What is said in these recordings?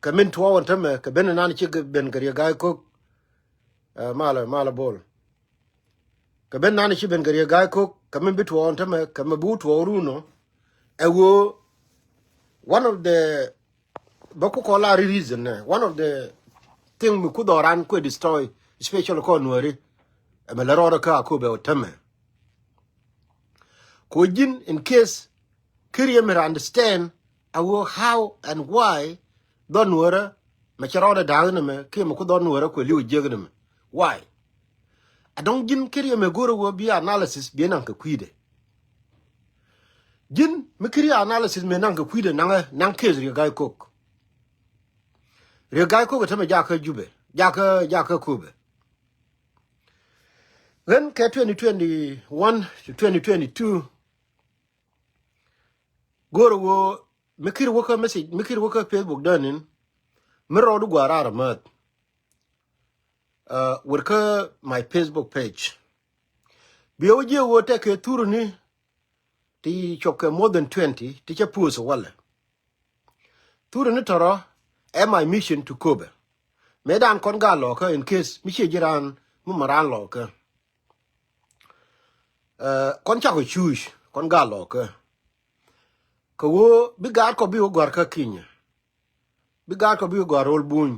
kamin tuwa wanta me ka ben nan chi ben gari gai ko mala bol ka ben nan chi ben gari gai ko kamin bi tuwa wanta me ka me bu tuwa runo ewo one of the baku kola reason one of the thing mi kudoran ko destroy especially ko Nuer me la ro ka ko be wanta ko jin in case Kiriam understand how and why don't Nuer me charo down me kim ko don Nuer ko liu jegnum why I don't jin Kiriam me goro wo bi analysis bi nan ka kwide jin me kiri analysis me nan ka kwide nan case ri gai kok ta me jaka jube jaka kube then ke 2021 to 2022 goro wo mikir wo ka message mikir wo ka Facebook danin miro du gwara mat worka my Facebook page biyo je wo te ke turu ni ti choke more than 20 ti cha puso wala turu ni toro my mission to Kobe medan kon ga lo ka in case mi che jiran mu maran lo ka kon cha ko chush kon ga lo ka ko wo bigar ko bi gor ka kinya bigar ko bi gor ol bun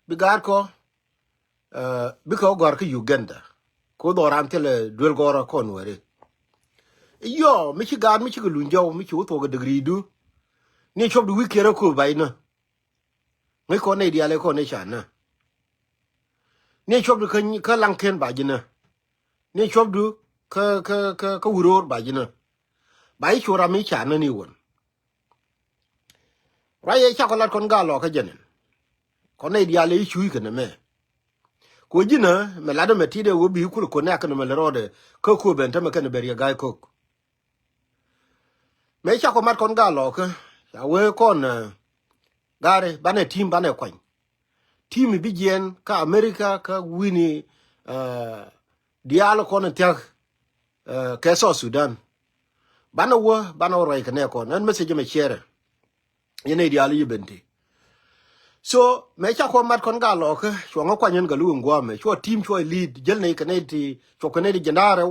bigar ko bi ko gor ka Uganda ko do ran tele duel gora kon wore yo mi ci gar mi ci lu njaw mi ci to ga degree du ni chob du wikere ko bayna ngai ko ne diale ko ne chana ni chob du ka lanken ba jina ni chob du ka wuror ba jina bai chora mi chana ni won raye chakolat kon galo ka jenen ko ne diale chui kana me ko jina me lado me tide wo bi ku ko ne akana me rode ko benta me kana beriya gai ko me chako mat kon galo ka ya we kon gare bane team bane kwan team bi jen ka America ka wini dialo kon tek ke so Sudan bana wo bana rai kana ko nan message me share yene dialo yibenti so me chako mat kon galo ka so ngo kwanyen ga lu ngwa me so team so lead jel ne kana ti so kana di jandare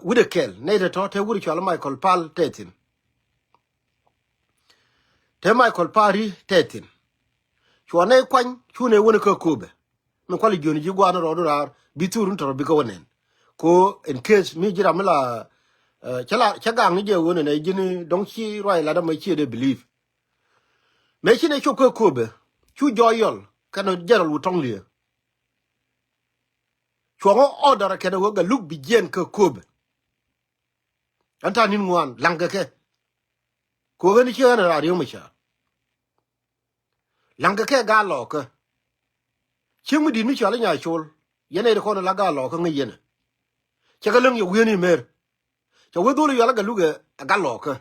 wude kel ne de to te wuri chala Michael Pal tetin te Michael Pari tetin so ne kwan chu ne woni ka kobe me kwali joni ji gwana ro rar biturun to bi ko wonen ko in case mi jira mala chala chaga ngi je woni ne jini don chi roi la da mai chi de believe me chi ne chu ka kobe chu joyol kana jeral wutong lie so ngo order ka de wo ga look bi jen ka kobe anta nin ngwan langa ke ko gani chi ana radio ma cha langa ke ga lo ka chimu di mi cha la nya chol yene de ko na la ga lo ka ngi yene cha ga leng yo wi ni mer cha we do le yo la ga lu ga lo ka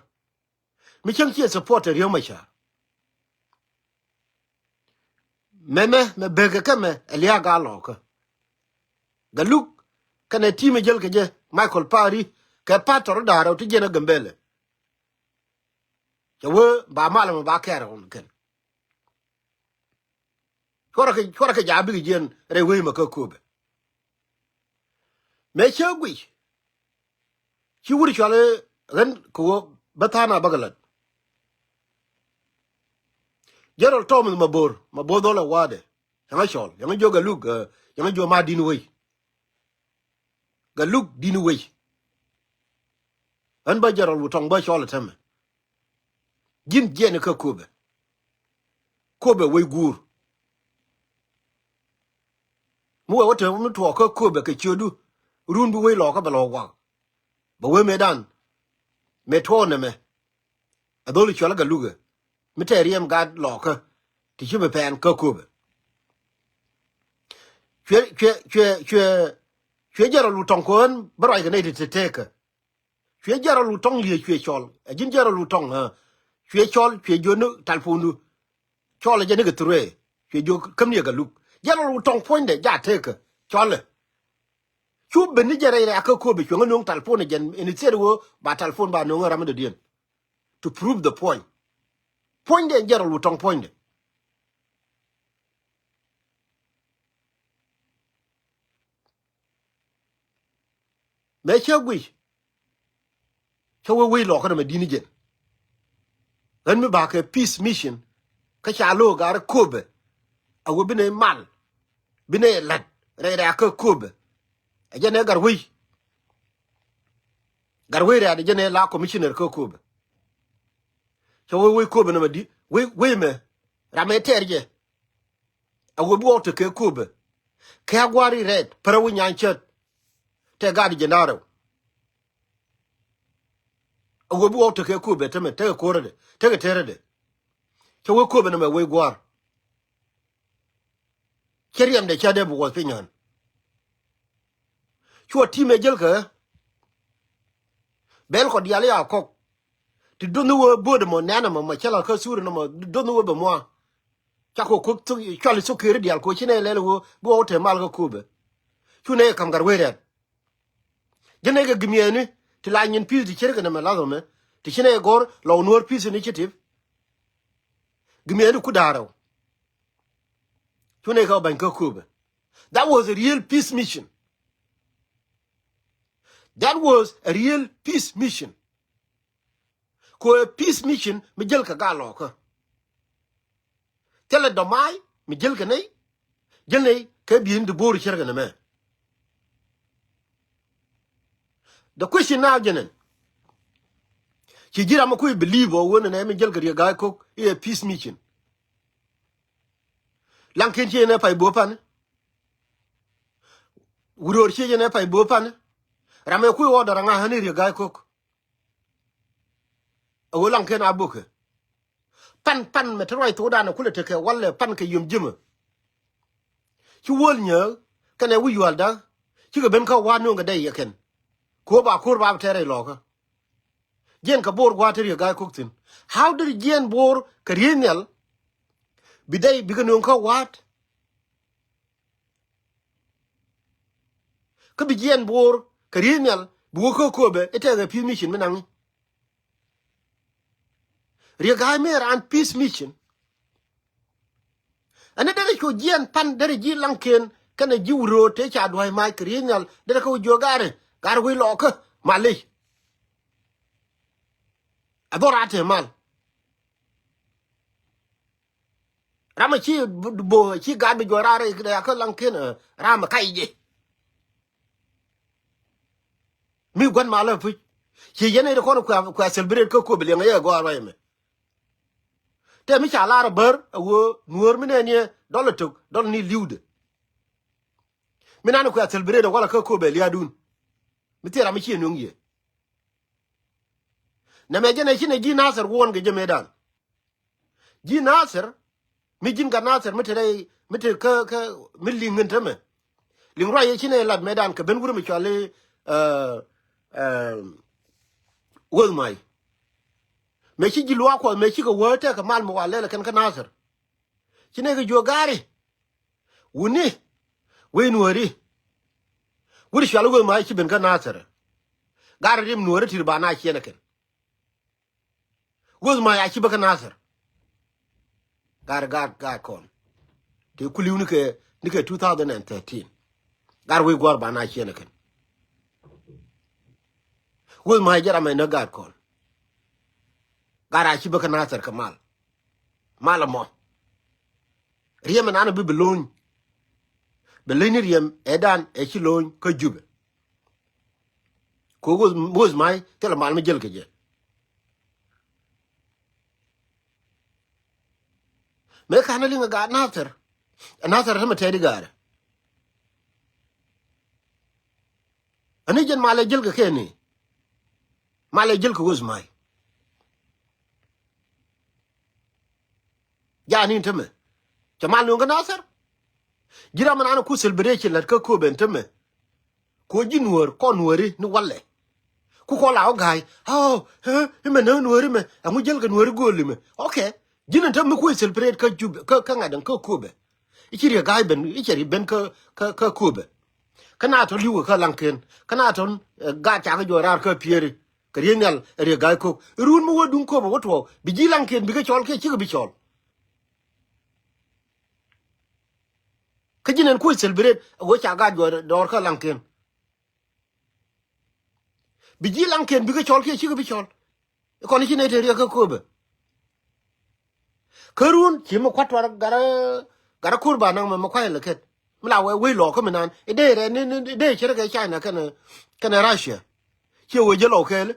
mi chen chi support radio ma cha me bege ka me elia ga lo ka ga lu kana ti me jel ke je Michael Pari ka pator da ro ti je na gambele cha we ba mala ba ka ro ken chora ke jabi gen re we ma ka kobe me chagwi chi wuri chale ren ko batana bagalat Gerald Thomas mabor dola wade yanga chol yanga joga lug yanga jo ma dinu we ga lug dinu we an ba Gerald wutong ba chol tame jin jene ka kobe we gur mu wote mu to ka kobe ke chodu run bu we lo ka ba lo wa ba we medan me to ne me adoli chola ga luga mi teriem gad lo ka ti chibe pen ka kobe chwe jaro lu tong kon barai ga ne ti teke chwe jaro lu tong lie chwe chol jin jaro lu tong chwe chol chwe jonu talfonu chol je ne ga tre chwe jo kam ne ga lu jaro lu tong point de ja teke chol chu ben ni jare ya ka kobe chwe ngong talfonu jen ini serwo ba talfon ba no ngara me de dien to prove the point point de jero lu tong point de me chegwi we lo ka me dini jen ren me ba ke peace mission ka cha lo gar kobe a wo bine mal bine lat re ra ka kobe a jene gar we ra de jene la commissioner ka kobe we kobe na di we me ra me terje a wo bo to ke kobe ka gwari red para wu nyan chet te gadi jenaro a wo bo to ke kobe te me te ko re te ke tere de we kobe na me we gwar keriem de chade bu wo pinyan chuo time jel ka bel ko diale ya ko ti donu wo bod mo nana mo chala ka suru no mo donu wo be mo chako ko tu chali su kire dial ko chine le wo bo te mal ko kube chune kam gar weret jene ga gimieni ti la nyin pis di cherga na malago me ti chine gor lo Nuer peace initiative gimieni ku daro chune ka ban ka kube. That was a real peace mission. That was a real peace mission. Ko a peace mission mi jel ka galo ka tele do mai mi jel ka nei jel nei ka bi ndu boru cherga na me. The question now jenen ci jira ma koy believe o wona na mi jel ka ga ko a peace mission lanken ci ne pay bo pan wuror ci ne pay bo pan rame koy wo dara nga hani ga ko o lanken abuke pan me troy to dana kula te ke walle pan ke yum jima ci wol nya kane wu yalda ci ga ben ka wanu ga dai yaken ko ba kur ba tere loka jen ka bor gwater ga koktin how did jen bor kriminal bidai bigano ka wat ka bi jen bor kriminal bu ko be ete ga peace mission menang riga mer an peace mission ana dere ko jen pan dere ji lanken kana jiwro te cha doy mai kriminal dere ko jogare gar wi loka mali adorate mal rama chi bo chi gabe jorare ya ka lanken rama kaije mi gwan mala fu chi yene de kono kwa celebrate ko bele ngaye go ara me te mi cha lar ber wo Nuer mi ne ne dole tok dol ni liude mi nanu kwa celebrate wala ko bele adun mi tera mi chi nungie na me jene chine ji nasar won ge jemedan ji nasar mi jin ga nasar mi tere mi te ka mi lingen teme ling ra ye chine lad medan ka ben guru mi chale wol mai me chi ji lwa ko me chi ko wote ka mal mo wale kan ka nasar chine ge jogari wuni we Nueri wuri chale wol mai chi ben ka nasar gar rim Nueri tir bana chene ken wol mai a chi ba ka nasar gar kon te kuliu ni ke 2013 gar we gor bana chene ken wol mai jara mai na gar kon gara chi baka nasar kamal malamo riem na bi belon beleni riem edan e chi lon ko jube ko woz mai tela mal me jel ke je me kana linga ga nasar hama tedi gara ani jen male jel ke keni male jel ko woz mai jani teme jamal no nasar jira man ana ku celebrate lat ka ko benteme ko ji Nuer ko Nueri ni walle ku ko lawo gai me no Nueri me amu jel ka Nueri goli me okay jina tam ku celebrate ka jube ka ngadan ka ko be ikiri gai ben ikiri ben ka ko be kana to liwo ka lanken kana to ga ta ga jorar ka pieri krienal ri gai ko run mo dun ko bo to bi jilan ken bi ga chol ke chi bi chol ka jinen ku celebrate wo cha ga do ka lanken bi jilan ken bi ga chol ke chi bi chol ko ni ne te ri ka ko be karun chi mo kwatwar gara kurba nang mo kwa le ket mla we lo ko minan ide re ni de chere ga China kana Russia che wo je lo kel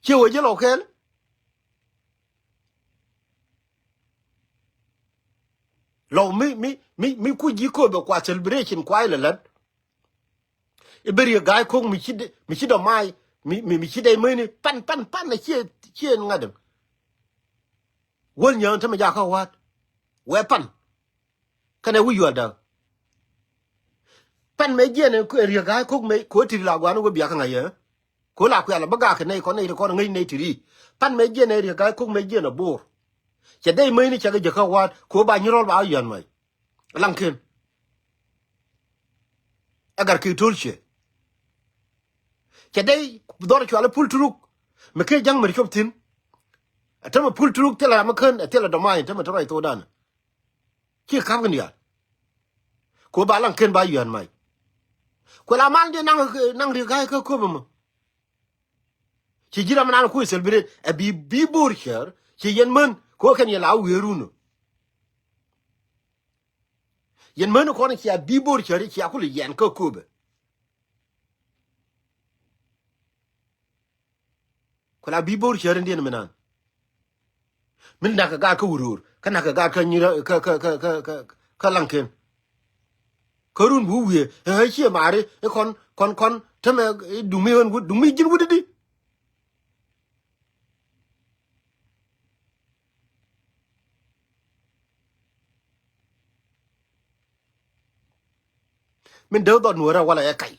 che wo je lo kel lo mi ku ji ko be kwa celebration kwa ile lat e beri ga ko mi chi do mai mi chi dai mai ni pan na che ngadem wol nyan ta ma ja ka wat we pan kana wu yu da pan me je ne ko ri ga ko me ko ti la gwa no go bia ka ngaye ko la ku ala baga ka nei ko nei ko ngai nei tri pan me je ne ri ga ko me je na bor che dai mai ni cha ga ka wat ko ba ni rol ba yan mai lanken agar ki tulche che dai dor chu ala pul truk me ke jang mer choptin atama pul truk tela ma kan tela do mai tama to rai to dan ki kam gan ya ko ba lanken ba yan mai ko la man de nang ri ga ka ko ba mo ci jira man ko celebrate e bi bor cher ci yen man ko kan ya la weru no yen man ko ni ci bi bor cher ci akul yen ka ko be ko la bi bor cher ndien menan min da ka ga ka wurur kana ka ga ka ni ka lanken karun bu wiye he ci mare e kon teme dumi won dumi jin wudidi min de do nuora wala ya kai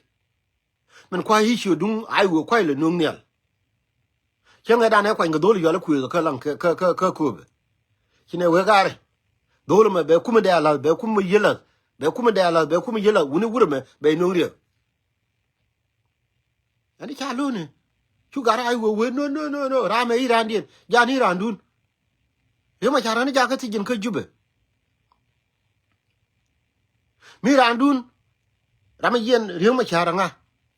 min kwa hi shu dun ai wo kwai le nung nial chenga da ne kwa ngo dole yala ku ka lang ka ku be kine we gare dole me be kuma da ala be kuma yela be kuma da ala be kuma yela wuni wure me be nung ri ani cha lu ne chu gara ai wo we no ra me iran din ja ni ran dun ye ma cha ran ja ka ti jin ka jube mi ran dun rama yen riyo ma cha ranga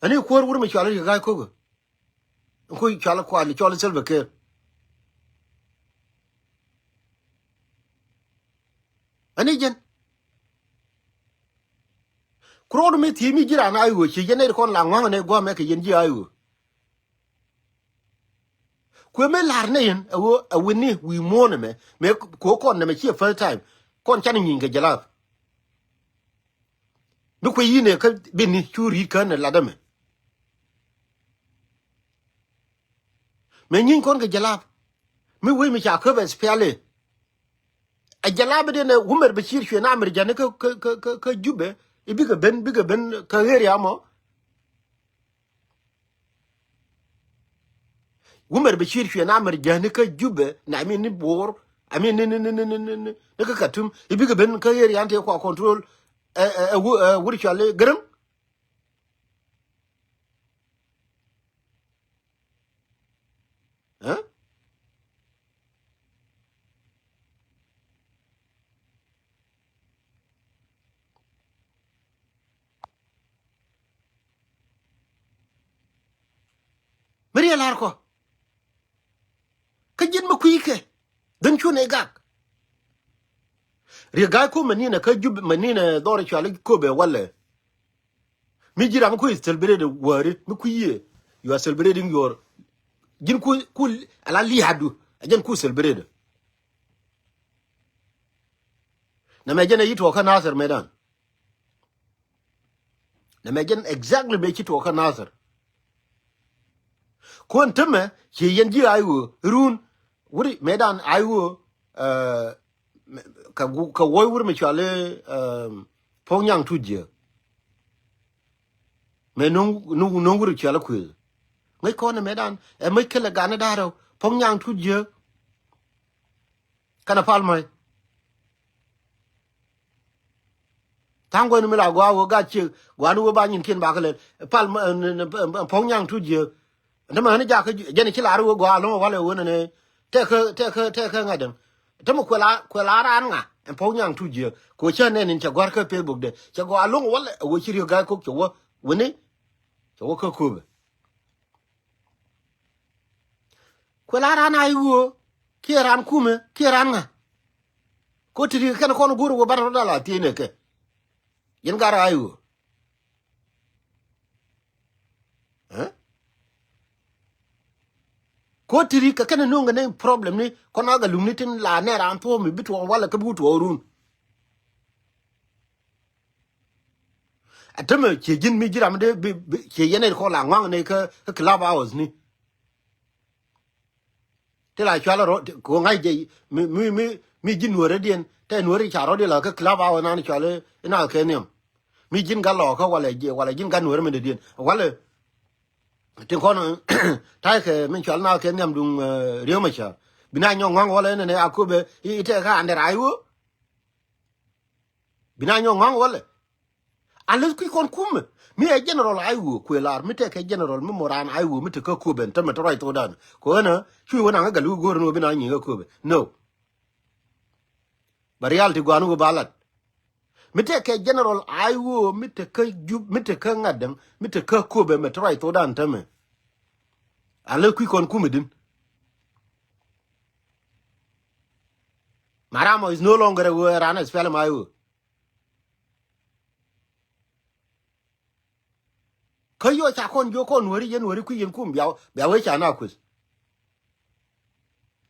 ani ko wure me cha la ga ko go ko cha la kwa li cha la selbe ke ani jen kro me ti mi jira na ayo chi jen ne kon la ngwa ne go me ke yen ji ayo ko me lar ne yen awo ni wi mo ne me ko kon ne me chi first time kon chan nyin ge jala mi ko yine ka bin ni churi kan la da me nyin kon ge jala mi we mi cha ko be spele a jala be ne umar bashir shi na amir jane ka jube biga ben ka heri amo umar bashir shi na amir jane ka jube na mi ni bor ami ni ka katum biga ben ka heri ante ko control wuri chale garam ha mari lar ko ka jin ma kuike dan chu ne gak ri ga ko manina ka jub manina dore chale ko be wala mi jira ma ko celebrate wari mi kuye you are celebrating your jin ku ala li hadu ajen ku celebrate na me jene yito ka nasir medan na me jen exactly be yito ka nasir ko nteme che yen ji ayu run wuri medan ayu ka woy wuri me chale ponyang tuje me no wuri chala ku ngai ko na medan e me kele gana daro ponyang tuje kana palmai tango ni mila gwa wo ga chi gwa nu ba nyin kin ba kale pal pong yang tu je ndama ni ja ka je ni kila ru gwa lo wale wona ne te ka ngaden tamo kwela ran nga en pong yang tu je ko chen ne ni cha gwar ka facebook de cha gwa lo wale wo chi ri ga ko cho wo woni cho wo ka ku kwela ran ai wo ki ran kume ki ran nga ko ti kan ko no guru wo bar da la ti ne ke yen gara ai wo ko tiri ka kana nunga ne problem ni kona ga lumnitin la ne ran to mi bitu wala ka butu orun atama ke jin mi jira mde ke yene ko la ngwang ne ka club hours ni te la chala ro ko ngai je mi jin wore dien te wore cha ro de la ka club hours na ni chale ina ke ne mi jin ga lo ka wala jin ga wore me de dien wala tin kono tai ke min chal na ke nyam dung riyo ma cha bina nyo ngong wala ne Akobo ite ka ande raiwo bina nyo ngong wala alu ki kon kum mi e general aiwo ko lar mi te ke general mi moran aiwo mi te ka ko ben tam to right to dan ko na chu wona ga lu gor no bina nyi ga ko no barial ti gwanu balat mi te ke general aiwo mi te ka jub mi te ka ngadam mi te ka ko be mi to right to dan tam alu ki kon kum din Maramo is no longer a word and spell my word. Kayo chakon yokon wori yen wori ku yen kum biaw biaw cha na kus.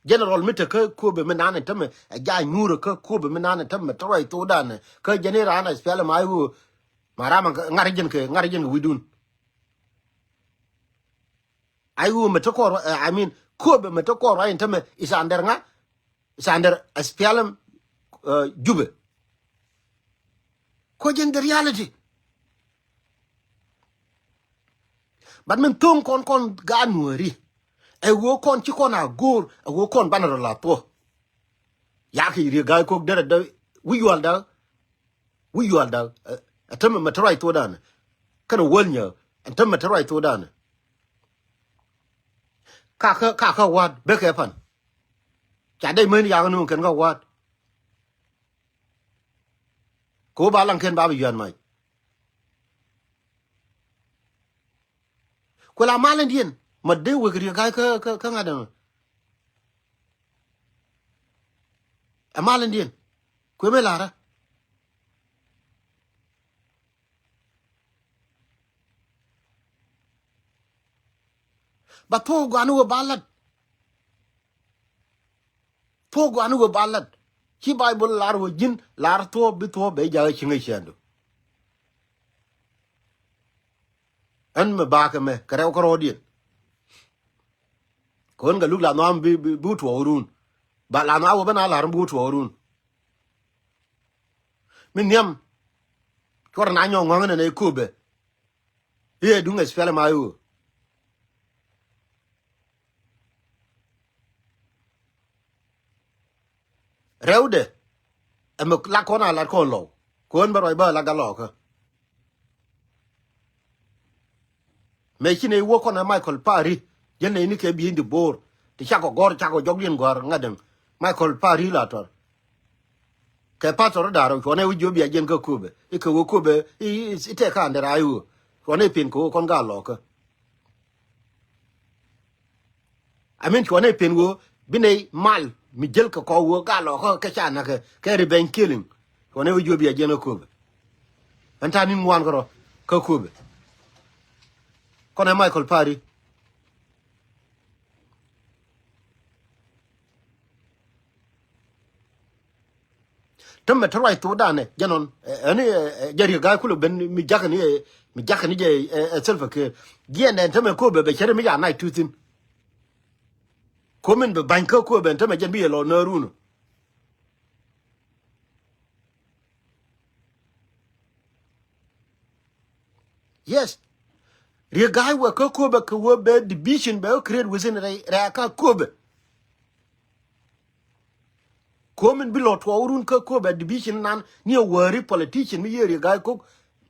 General mite ka ko be menane tame a ja nyuro ka ko be menane tame toy to dan ka general ana spell my word. Marama ngarjen widun. I will metokor I mean ko be metokor right tame is under nga is under a spell jube. Ko jen the reality. But men tung kon ganwari e wo kon ci kon agor e wo kon banaro la to ya ki ri ga ko dere da wi yal da atam matrai to dan kana wolnya atam matrai to dan ka wat be ke pan cha dai men ya nu ken ga wat ko ba lang ken ba bi yan mai ko la malendien ma de we ri ga ka ngadan a malendien ko me lara ba to ganu balat ki bible lar wo jin lar to bi to be ja chi ngai shando an me ba ka me kare ko rodien kon ga lugla no am bi bu to orun ba la na wo bana lar bu to orun min yam ko na nyo ngong ne ko be ye dunga spele ma yo rewde am la ko na la ko lo kon ba roi ba la ga lo ka me chine wo ko na Michael Pari jenne ni ke bi indi bor ti chako jogien gor ngaden Michael Pari la tor ke pastor daro ko ne wi jobi ajen ka kube e ko wo kube ite ka ndera ayu ko ne pin ko kon ga lo ka amen ko ne pin wo binei mal mi jel ka ko wo ga lo ka cha na ke reben killing ko ne wi jobi ajen ko kube antani ngwan ko ka kube kone Michael Pari temme try to dane janon ani jari ga kulu ben mi jakani je self ke giende temme ko be chere mi ya na tutin komen be banka ko ben temme jen bi lo na runo yes Ria guy wa Akobo ko wo be division be create within ra ka Komen below to urun ka ko be division nan ni worry politician mi yeri guy ko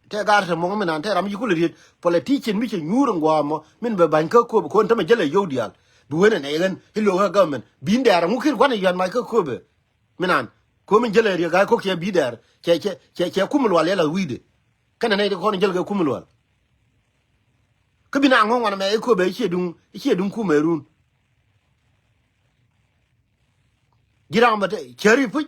te gar te mo men an te ram yikul ri politician mi che nyuru ngwamo min be ban ka ko ko ntama jele yodial bu wena ne len hilo ha government bin der ngukir kwana yan mai ka ko be minan ko min jele ri guy ko ke bi der ke kumul wal la wide kana ne ko jele ga kumul wal ka bina ngon wana me ko be che dun kumerun girang ba te cheri pu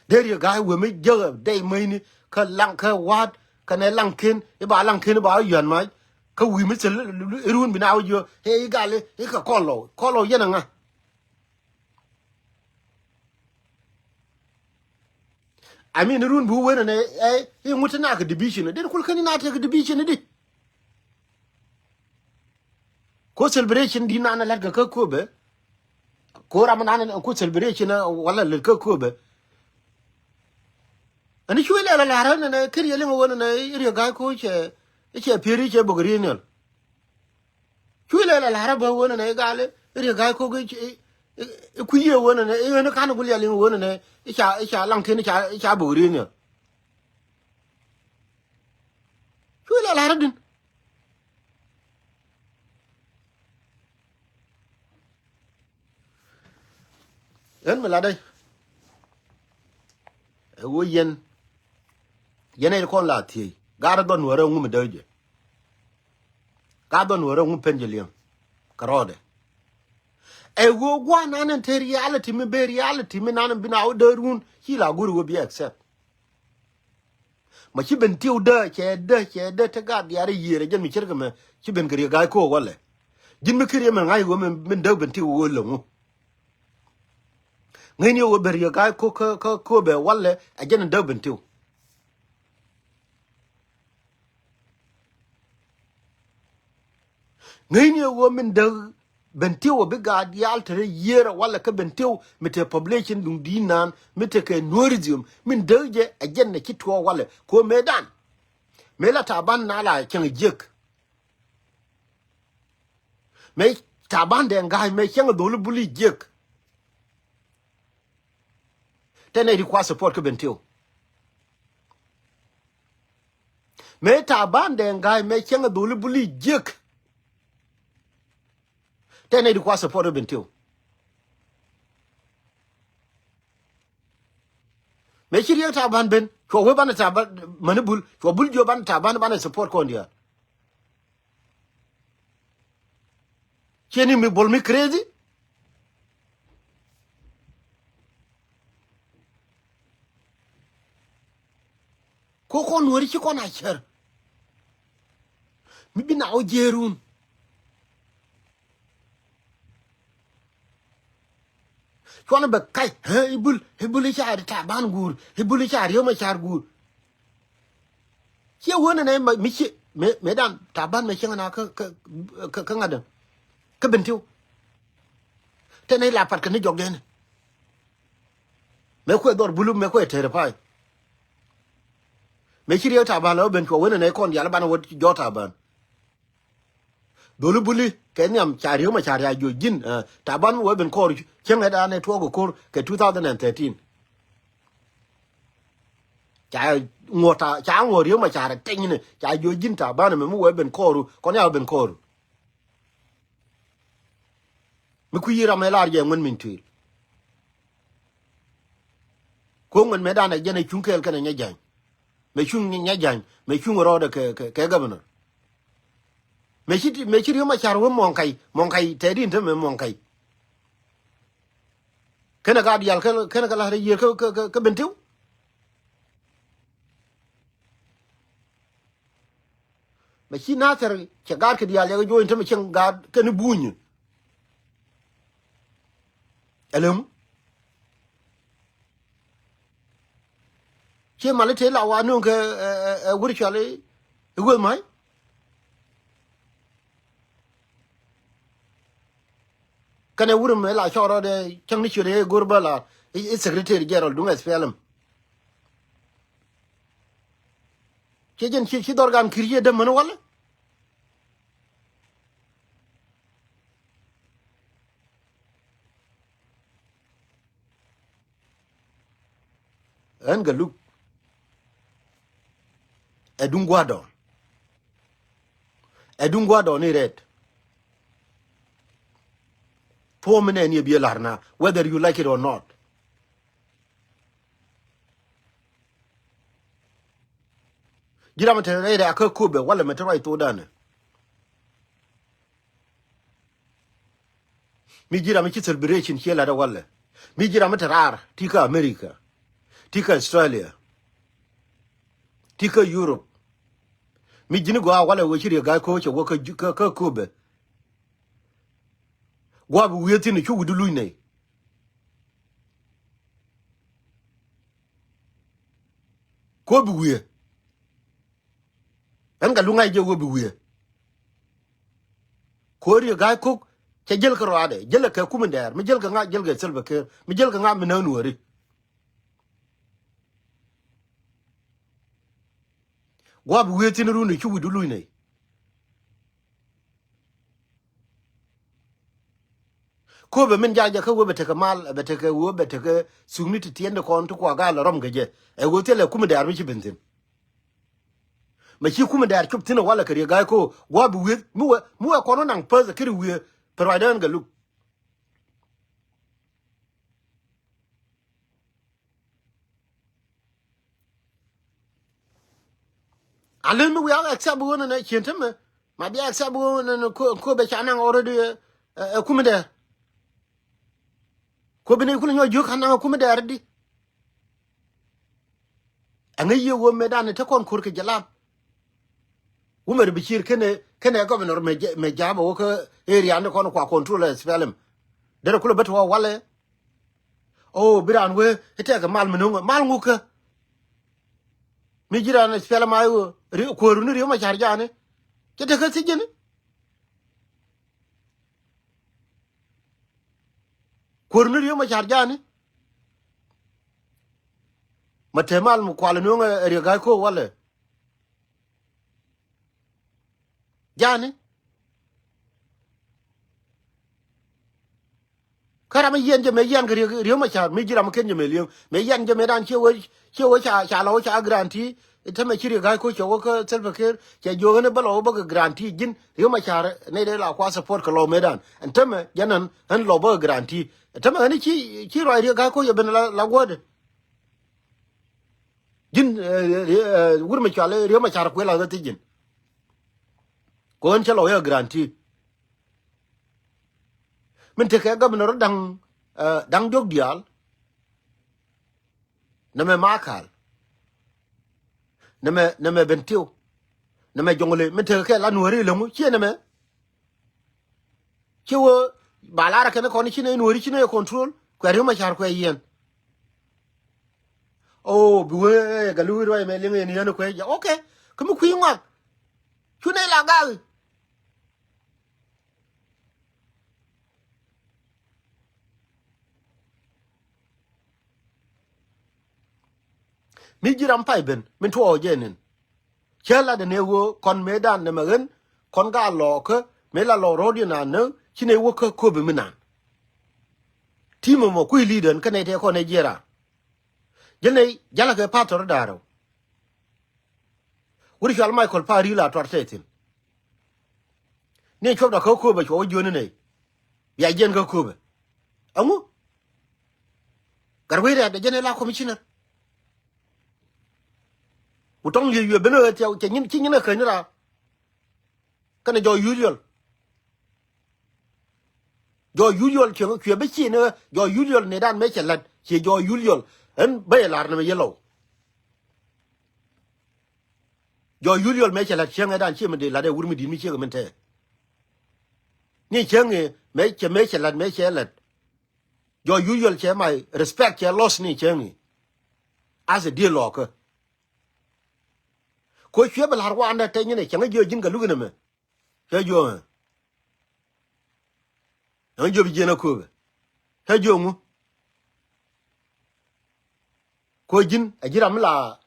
there you guy we me jere day mini ka lang ka wat ka ne lang kin e ba lang kin ba yan mai ka wi mi sel run bina yo he gale e ka kolo yana nga I mean run bu wena ne e mutana ka division de kul kan na ta ka division di ko celebration di na la ga ka ko be ko ramana ko celebration wala le ka ko be ani chwe la ra na kiri le wona na iri ga ko che piri che bogrinel chwe la ra ba wona na gale iri ga ko ge ku ye wona na e na kan gulya le wona na cha lang ken cha bogrinel chwe la ra din en me la dai e wo yen yene ko la ti gar don wore ngum deje ga don wore ngum penjeliam karode e wo gwa nan te reality me be reality me nan bina o derun ki la guru wo bi accept ma ki ben ti o de te ga diare yere jen mi kirga me ki ben gari ga ko wala jin me kire me ngai wo men de ben ti wo lo ngu ngai ni wo ber ya ga ko be wala a jen de ben ti ngini wo min da bentiwo biga dial tere yera wala ka bentiwo mete population dum dinan mete ke nourism min daje ajen na kitwa wala ko medan mela taban na la ken jek me taban de ngai me ken dolu buli jek tene di kwa support ka bentiwo me taban de ngai me ken dolu buli jek tene di kwa support bentio me chiri ta ban ben ko we ban ta ban manibul ko bul jo ban ta ban support ko ndia cheni mi bol mi crazy ko nori ki ko na cher mi bina o jerun kwana ba kai hebul char ta ban gur hebul char yo ma char gur ke wona ne mi che me dan ta ban me chenga na ka ngada ka bentiu te ne la pat ka ni jog den me ko dor bulu me ko tere pai me chiri ta ban lo ben ko wona ne kon ya ban wo jota ban dolu buli kenyam chari ma chari ajo jin taban wo ben kor chenga da ne to go kor ke 2013 cha ngota cha ngori ma chari tin ne cha jo jin taban me wo ben kor kon ya ben kor me ku yira me lar je ngon min tuil ko ngon me da na je ne chunkel kana nya jan me chung nya jan me chung ro de ke governor me chiri ma char wo mon kai tedin te me mon kai kana ga dial kana ga la ye ka bentiu me chi na ter che gar ke dial ya jo inte me chen ga ke ni bunyu elem che malete la wa nu ke wuri chale wo mai kana wurin me la choro de chang ni chure gurbala i secretary general dunga spelem ke jen chi dorgan kriye de man wala en ga look edungwado ni red po mene ni bi larna whether you like it or not jira mate red akakube wala mate right to dane mi jira mi celebration hela da wala mi jira mate rar tika America tika Australia tika Europe mi jini gwa wala we chiri ga ko che wo ka kube gwa bu yeti ni chu wudu ne ko bu wiye en ga lunga je wo bu wiye ko ri ga ko che jel ka rade jel ka kuma der mi jel ga nga jel ga selba ke mi jel ga nga mi nanu wari gwa bu yeti ni ru ni chu wudu ne ko be min jaja ka wo bete ka mal bete ka wo bete ka sugni ti tiende kon to kwa ga la rom geje e wo tele kuma dar mi ci bentin ma ci kuma dar kup tina wala kare ga ko wa bu wi mu ko no nang pa kiri wi provider ga lu alen mi wi ga accept wo na chente ma bi accept wo na ko be cha nang already kuma dar ko bene kula nyo juk hana kuma dar di angaye wo medan te kon kur ke jalam Umar Bashir kene governor me jaba wo ko area ne kon kwa control spelem dere kula beto wale oh biran we ite ga mal menunga mal nguka mi jiran spelem ayo ko runu ri ma charjane kete ka sijene ko runu ri ma charjane matemal mu kwala nunga ri ga ko wale jani kara me yen je me yen ga ri ma char mi jira ma ken je me liyo me yen je me dan chewo cha lo cha garanti ite me chiri ga ko chewo ko selfa ker che jo ne balo ba garanti jin ri ma char ne de la kwa support ko lo me dan ente me janan an lo ba garanti ite me ni chi ro ri ga ko ye ben la gode jin wur me chale ri ma char ko la ga tijin ko en chalo ya garanti min te ka governor dang jog dial na me makal na me bentiu na me jongole min te ka la nuori le mu chi na me chi wo balara ka ne ko ni chi ne nuori chi ne control ko ri ma char ko yen oh buwe ga lu ro me le ni ne ko ya okay kuma ku yinwa chu ne la ga mi jiram pai ben min to jenin chela de newo kon medan ne magen kon ga lo ke me la lo rodi na ne chine wo ko be minan timo mo ku leader kan ne te ko ne jera jene jala ke pator daro wuri shal michael pari la tortetin ne chobda ko be ko joni ne ya jen ko be amu garwe de jene la commissioner utong liye beno tiaw che nyin kinyi na kanyra kana jo usual che be chi ne jo usual ne dan me chelat che jo usual en be lar ne yelo jo usual me chelat che dan che me de la de wurmi di mi che men te ni chenge me chelat jo usual che mai respect che loss ni chenge as a deal locker ko chwe bel har wanda te nyine changa jo jin ga lugina me he jo an jo bi jena ko he jo mu ko jin ajira mla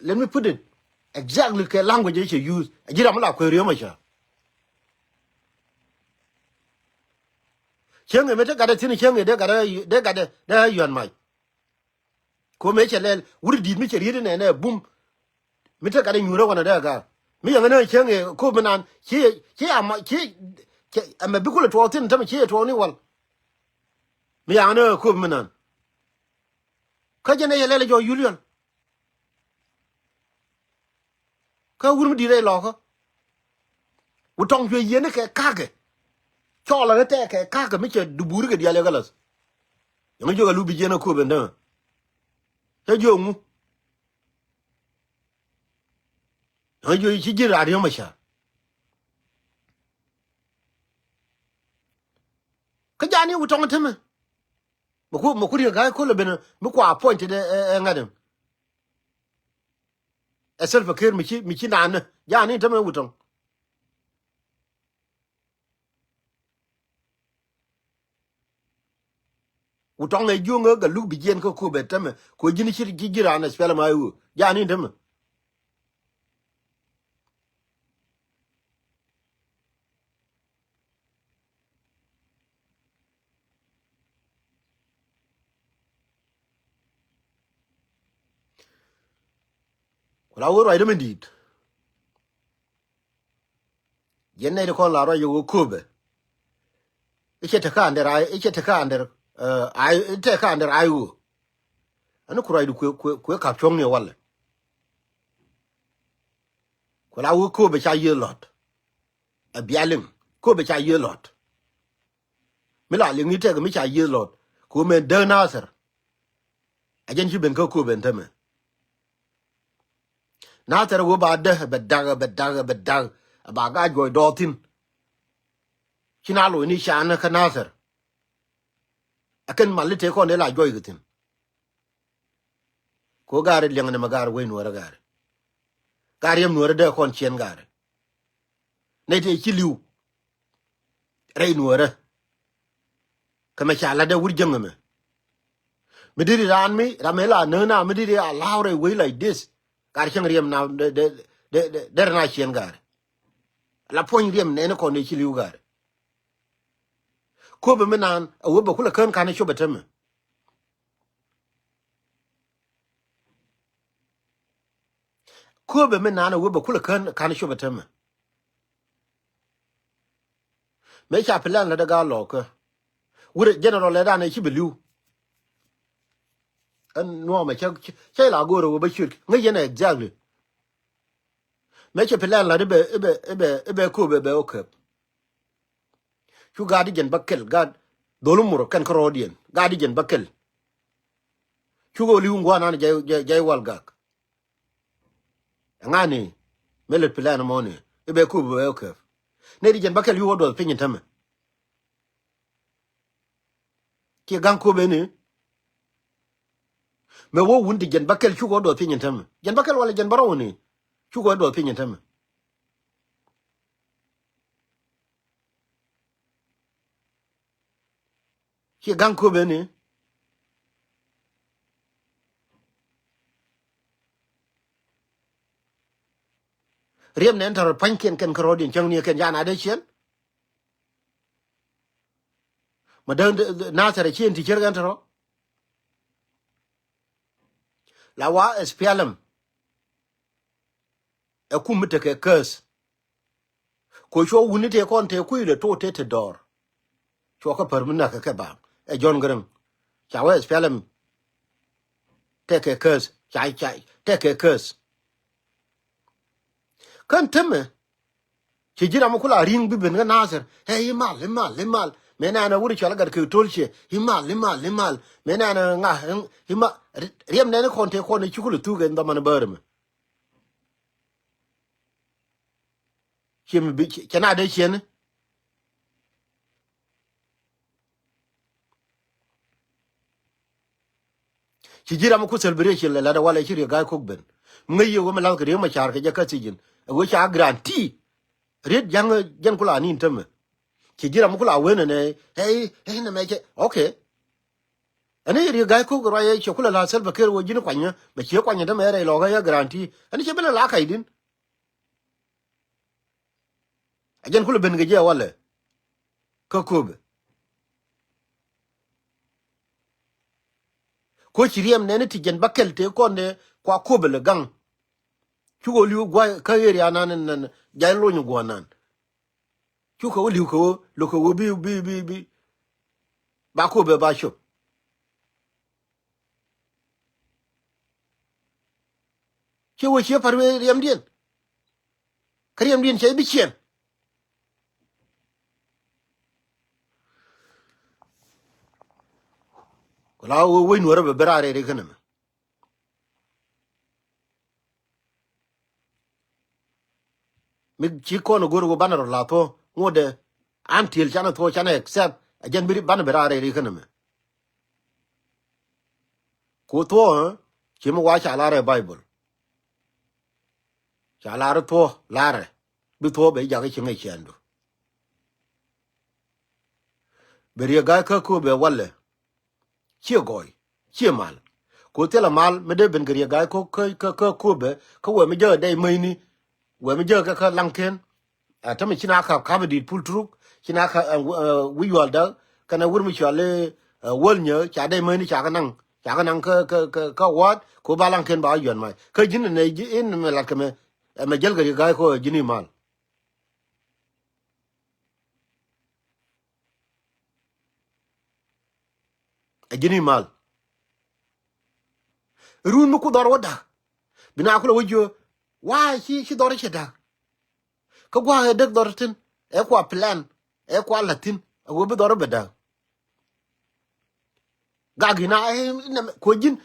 let me put it exactly ke language you use ajira mla ko riyo ma cha chenge me te ga de tin chenge de ga de yuan mai ko me chelel wuri dit mi cheri ne bum mi ta kada nyuro wana daga mi yang ne chenge ko menan chi ama chi ama bikula to tin tam chi to ni wal mi yang ne ko menan ka jene yelele jo yulion ka wuri mi dire lo ko utong jwe yene ke kage chola te ke kage mi che duburi ke diale galas yang jo ga lubi jena ko benda he jo mu yang jo chi jira ri ma sha ka jani utong teme mo ku ri ga ko le bena mo kwa point de ngadem esel fakir mi chi nan jani teme utong utong e junga ga lubi jen ko be teme ko jini chi jira na spela ma yu jani teme la wo ro de dit yenne de kon la ro yo ko be iche ta ka ndera iche ta ka ndera ai te ka ndera ayu anu kurai du ku ka chong ne wala ko la wo ko be cha ye lot a bialim ko be cha ye lot mi la le ni te ga mi cha ye lot ko me de nasar a jen ji ben ko ben tame na tar wo ba de be dag ba ga go do tin kina lo ni sha na ka nasar akan malite ko ne la joy gitin ko gare leng ne magar we no ra gare yem no ra de kon chen gare ne te chi liu re no ra kama cha la de wur jengame midiri ran mi ramela no na midiri a laure we like this gare chen riem na de na chen gare la pon riem ne ko ne chi liu gare ko be menan a wo ba kula kan kan sho beteme ko be menan a wo ba kula kan sho beteme me cha plan la daga lo ko wure general le da ne chi belu an no me cha la go ro ba shir ngi yene exactly me cha plan la de be ko be okay chu gadi gen bakel gad dolumuro kan krodien gadi gen bakel chu go liu ngwana na jay walgak ngani melet plan mo ne be ko be okay ne di gen bakel yu do pinyin tame ki gan ko be ni me wo wundi gen bakel chu go do pinyin tame gen bakel wala gen barawo ni chu go do pinyin tame ki gan ko be ni riem ne enter panken ken krodien chang ni ken jana de chen madan na tare chen ti cher gan tro la wa espialam e kumite ke curse ko sho wuni te kon te ku ile to te dor cho ka permina ka ba e jon gran chawe spelem te ke curse chai te ke curse kan teme ci jira mo kula ring bi ben ga nasir he himal mena na wuri chala gar ke tolche himal mena na nga hima riem ne kon te kon ci kulu tu ga ndama na barme kim bi kana de chen ci jira mo ku celebration la da wala ci ga ko ben ngai yo ma la ga ma char ke ja ka tijin wo cha garanti red jang kula ni ntame ci jira mo kula wena ne hey na me ke okay ani ri ga ko ra ye ci kula la sel bakir wo jini kwanya ba ci kwanya da me re lo ga ya garanti ani ci bela la kai din ajen kula ben ga je wala ko ko chiriem ne ti gen bakel te ko ne kwa kobele gang chugo liu gwa ka area nan jai lo nyu gwa nan chuko liu ko lo ko bi ba ko be ba sho che wo che parwe riem dien kriem dien che bi chen ko la wo Nuer be berare re kana mi chi ko no goro banaro la to ngode until chana to chana accept ajen bi ban berare re kana me ko to chi mo wa cha la re bible cha la re to la re bi to be ja ke chi ngai chendo beri ga ka ko be walle chi goy chi mal ko tela mal me de ben gari ga ko be ko we me je dai mai ni we me je ka lanken ta me china ka be di pultruk china ka wi walda kana wur mi chale wol nye cha dai mai ni cha ka nang ka wat ko ba lanken ba yon mai ka jin ne ji in me lat ka me jel gari ga ko jini mal jini mal run mu ku dor wada bina ko wojo wa shi dor che da ka gwa dek dortin e kwa plan e kwa latin wo be dor beda gagi na ko jin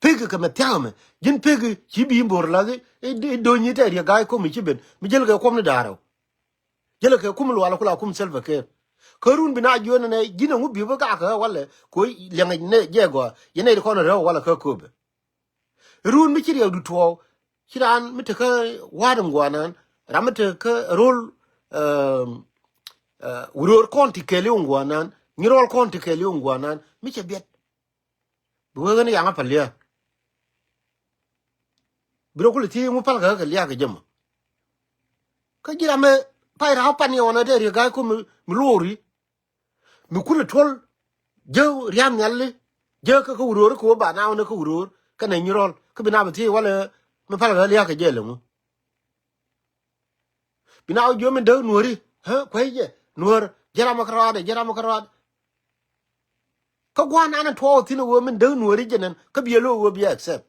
pege ka metame jin pege ci bi mbor la do ni te ya gay ko mi ci ben mi jël ga ko mi daro jël ga kum wala kula kum selva ke karun bina jona ne jina mu bi ba ka wala ko lenga ne jego yene ko no rew wala ka ko be run mi ci rew du to ci ran mi te ka wadam gwanan ramata ka rol uror konti kele ungwanan ni rol konti kele ungwanan mi che bet buwe gani yanga palia biro kule ti mu pal ga liya ga jama ka jira me pai ra pa ni ona de ga ko mi lori mi kule tol je riam nyalle je ka ko uror ko ba na ona ko uror ka na ni rol ka bina ba ti wala mi pal ga liya ga jele mu bina o jo me de nuori ha kwaije Nuer jara makarade ka gwan ana to tinu wo men de Nueri jenen ka bielo wo bi accept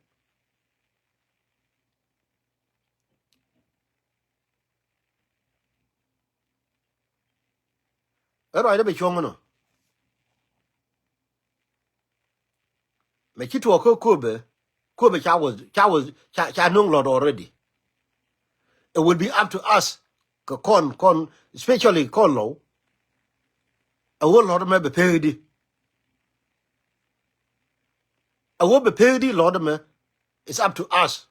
ero ide be chongono me kito ko kobe cha nong lot already. It will be up to us ka kon especially kon law a whole lot me be paid a wo be paid lot me it's up to us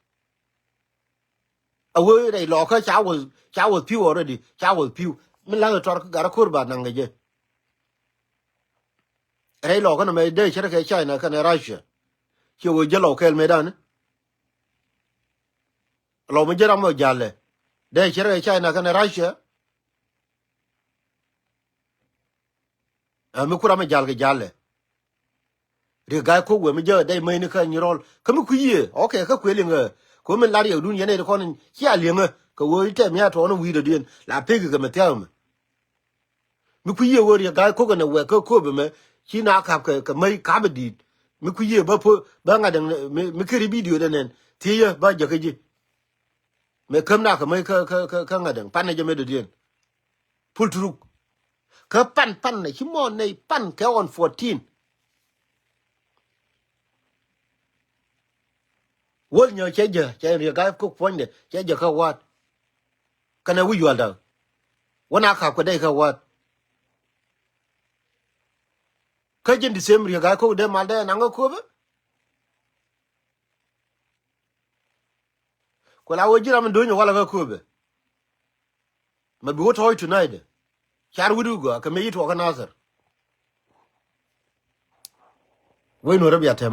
a wo they law ka cha was few already cha was few me la to ga kurba nangaje rei law ka me de chere ka China ka Russia che wo je law kel medan law me jera mo jale de chere China ka Russia me kura me jalge jale re ga ko we me je de me ni ka ni rol ka me ku ye okay ka kweli nga ko men la ye dun ye ne ko ni ya le nga ko wo ite me ato no wi de din la pege ka me tel me ku ye wo re ga ko ga na we ko be me chi na ka me ka be di me ku ye ba po ba nga de me kri video de nen ti ye ba je ka ji me kam na ka me ka nga de pan ne je me de din pul truk ka pan ne chi mo ne pan ka on 14 wol nyo che ri ga ko ponde che ka wat kana wi yalda wana ka ko dai ka wat ka jin disem ri ga ko de mal da na ko be ko la wo jira man do nyo wala ka ko be ma bi wo toy tonight char wudu go ka me yito ka nazar we no rabiya tema